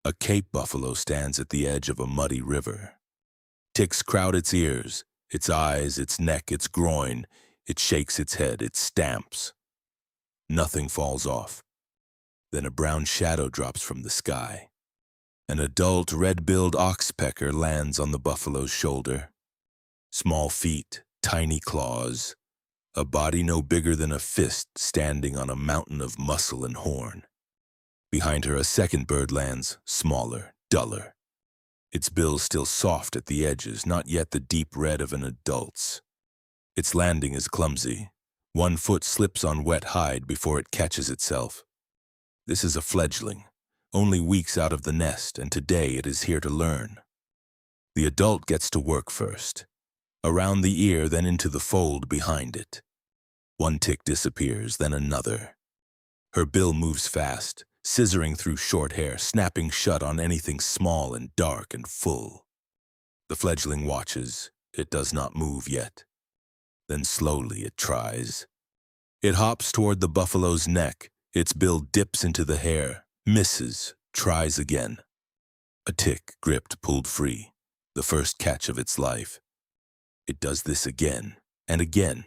A Cape buffalo stands at the edge of a muddy river. Ticks crowd its ears, its eyes, its neck, its groin. It shakes its head, it stamps. Nothing falls off. Then a brown shadow drops from the sky. An adult red-billed oxpecker lands on the buffalo's shoulder. Small feet, tiny claws, a body no bigger than a fist standing on a mountain of muscle and horn. Behind her, a second bird lands, smaller, duller. Its bill still soft at the edges, not yet the deep red of an adult's. Its landing is clumsy. One foot slips on wet hide before it catches itself. This is a fledgling, only weeks out of the nest, and today it is here to learn. The adult gets to work first. Around the ear, then into the fold behind it. One tick disappears, then another. Her bill moves fast, scissoring through short hair, snapping shut on anything small and dark and full. The fledgling watches. It does not move yet. Then slowly it tries. It hops toward the buffalo's neck. Its bill dips into the hair, misses, tries again. A tick gripped, pulled free, the first catch of its life. It does this again and again,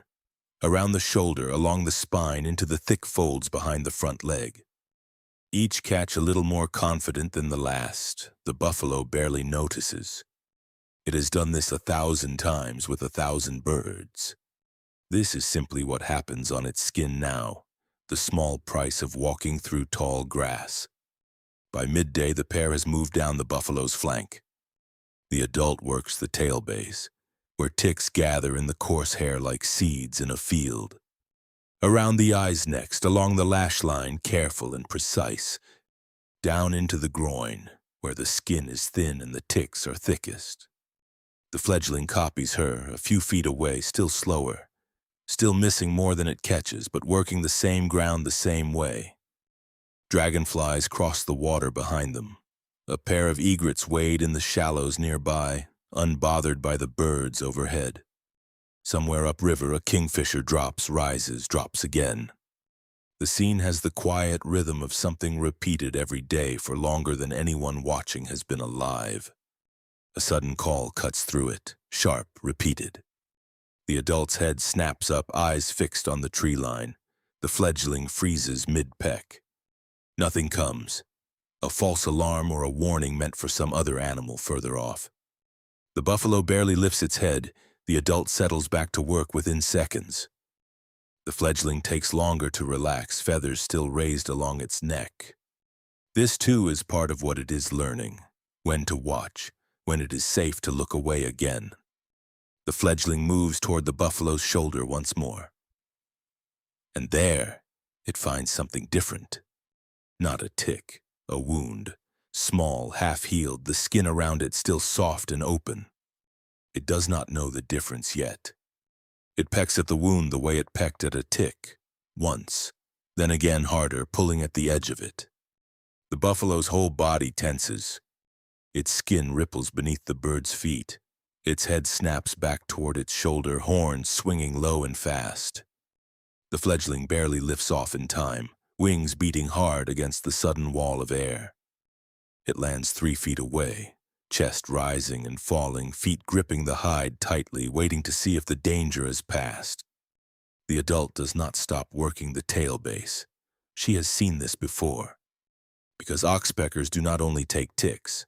around the shoulder, along the spine, into the thick folds behind the front leg. Each catch a little more confident than the last. The buffalo barely notices. It has done this 1,000 times with 1,000 birds. This is simply what happens on its skin now, the small price of walking through tall grass. By midday, the pair has moved down the buffalo's flank. The adult works the tail base, where ticks gather in the coarse hair like seeds in a field. Around the eyes next, along the lash line, careful and precise. Down into the groin, where the skin is thin and the ticks are thickest. The fledgling copies her, a few feet away, still slower. Still missing more than it catches, but working the same ground the same way. Dragonflies cross the water behind them. A pair of egrets wade in the shallows nearby, unbothered by the birds overhead. Somewhere upriver, a kingfisher drops, rises, drops again. The scene has the quiet rhythm of something repeated every day for longer than anyone watching has been alive. A sudden call cuts through it, sharp, repeated. The adult's head snaps up, eyes fixed on the tree line. The fledgling freezes mid-peck. Nothing comes. A false alarm or a warning meant for some other animal further off. The buffalo barely lifts its head. The adult settles back to work within seconds. The fledgling takes longer to relax, feathers still raised along its neck. This too is part of what it is learning, when to watch, when it is safe to look away again. The fledgling moves toward the buffalo's shoulder once more. And there, it finds something different. Not a tick, a wound, small, half-healed, the skin around it still soft and open. It does not know the difference yet. It pecks at the wound the way it pecked at a tick, once, then again harder, pulling at the edge of it. The buffalo's whole body tenses. Its skin ripples beneath the bird's feet. Its head snaps back toward its shoulder, horns swinging low and fast. The fledgling barely lifts off in time, wings beating hard against the sudden wall of air. It lands 3 feet away, chest rising and falling, feet gripping the hide tightly, waiting to see if the danger has passed. The adult does not stop working the tail base. She has seen this before. Because oxpeckers do not only take ticks.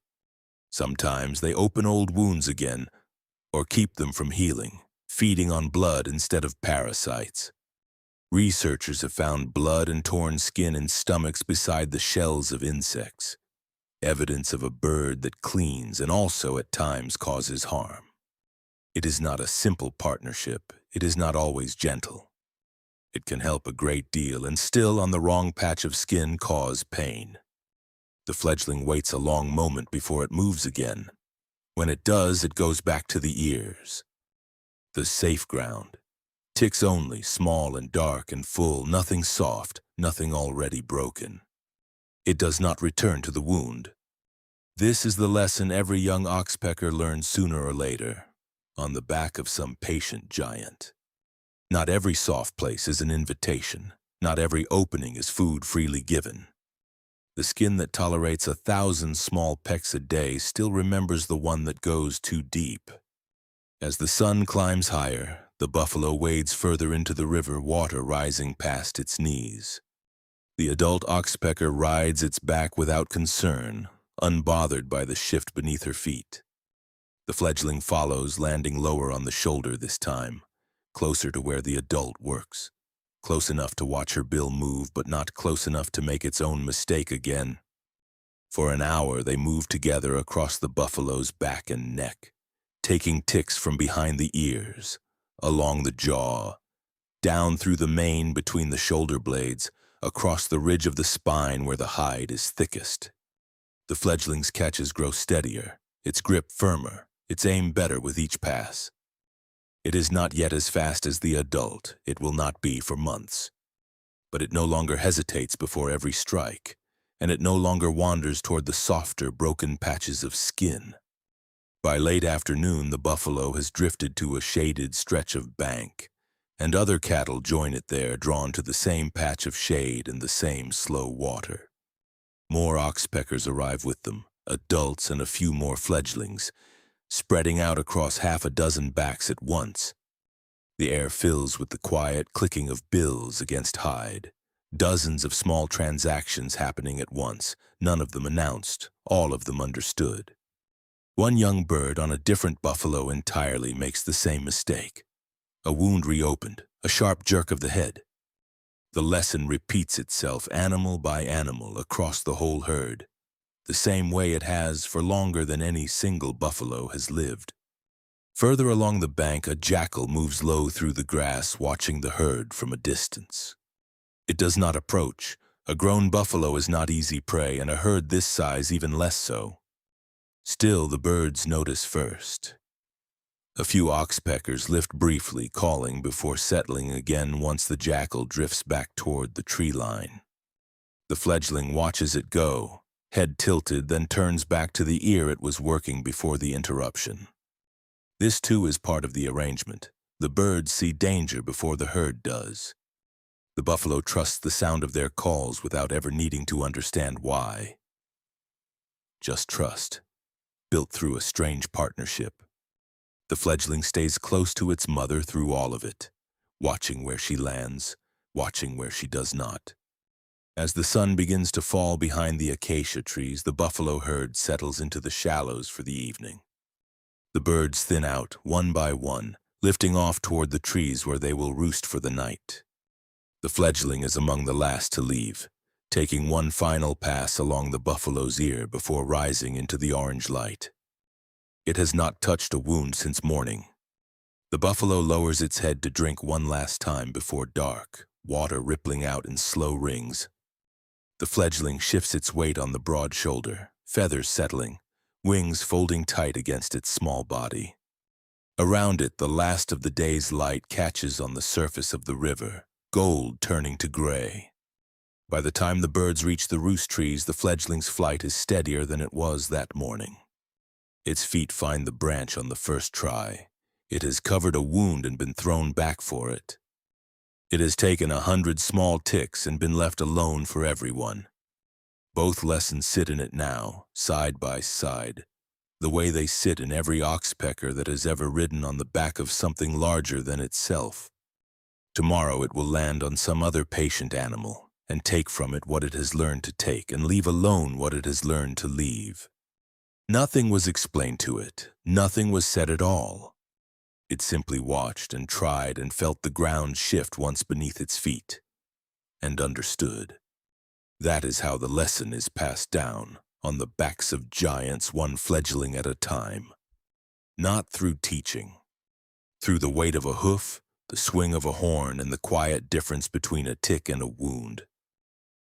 Sometimes they open old wounds again, or keep them from healing, feeding on blood instead of parasites. Researchers have found blood and torn skin in stomachs beside the shells of insects, evidence of a bird that cleans and also at times causes harm. It is not a simple partnership. It is not always gentle. It can help a great deal and still, on the wrong patch of skin, cause pain. The fledgling waits a long moment before it moves again. When it does, it goes back to the ears. The safe ground. Ticks only, small and dark and full, nothing soft, nothing already broken. It does not return to the wound. This is the lesson every young oxpecker learns sooner or later, on the back of some patient giant. Not every soft place is an invitation. Not every opening is food freely given. The skin that tolerates 1,000 small pecks a day still remembers the one that goes too deep. As the sun climbs higher, the buffalo wades further into the river, water rising past its knees. The adult oxpecker rides its back without concern, unbothered by the shift beneath her feet. The fledgling follows, landing lower on the shoulder this time, closer to where the adult works. Close enough to watch her bill move, but not close enough to make its own mistake again. For an hour, they move together across the buffalo's back and neck, taking ticks from behind the ears, along the jaw, down through the mane between the shoulder blades, across the ridge of the spine where the hide is thickest. The fledgling's catches grow steadier, its grip firmer, its aim better with each pass. It is not yet as fast as the adult, it will not be for months. But it no longer hesitates before every strike, and it no longer wanders toward the softer, broken patches of skin. By late afternoon, the buffalo has drifted to a shaded stretch of bank, and other cattle join it there, drawn to the same patch of shade and the same slow water. More oxpeckers arrive with them, adults and a few more fledglings, spreading out across half a dozen backs at once. The air fills with the quiet clicking of bills against hide, dozens of small transactions happening at once, none of them announced, all of them understood. One young bird on a different buffalo entirely makes the same mistake. A wound reopened, a sharp jerk of the head. The lesson repeats itself animal by animal across the whole herd, the same way it has for longer than any single buffalo has lived. Further along the bank, a jackal moves low through the grass, watching the herd from a distance. It does not approach. A grown buffalo is not easy prey, and a herd this size even less so. Still, the birds notice first. A few oxpeckers lift briefly, calling before settling again once the jackal drifts back toward the tree line. The fledgling watches it go, head tilted, then turns back to the ear it was working before the interruption. This too is part of the arrangement. The birds see danger before the herd does. The buffalo trusts the sound of their calls without ever needing to understand why. Just trust, built through a strange partnership. The fledgling stays close to its mother through all of it, watching where she lands, watching where she does not. As the sun begins to fall behind the acacia trees, the buffalo herd settles into the shallows for the evening. The birds thin out, one by one, lifting off toward the trees where they will roost for the night. The fledgling is among the last to leave, taking one final pass along the buffalo's ear before rising into the orange light. It has not touched a wound since morning. The buffalo lowers its head to drink one last time before dark, water rippling out in slow rings. The fledgling shifts its weight on the broad shoulder, feathers settling, wings folding tight against its small body. Around it, the last of the day's light catches on the surface of the river, gold turning to gray. By the time the birds reach the roost trees, the fledgling's flight is steadier than it was that morning. Its feet find the branch on the first try. It has covered a wound and been thrown back for it. It has taken 100 small ticks and been left alone for everyone. Both lessons sit in it now, side by side, the way they sit in every oxpecker that has ever ridden on the back of something larger than itself. Tomorrow it will land on some other patient animal and take from it what it has learned to take and leave alone what it has learned to leave. Nothing was explained to it, nothing was said at all. It simply watched and tried and felt the ground shift once beneath its feet, and understood. That is how the lesson is passed down, on the backs of giants, one fledgling at a time. Not through teaching. Through the weight of a hoof, the swing of a horn, and the quiet difference between a tick and a wound.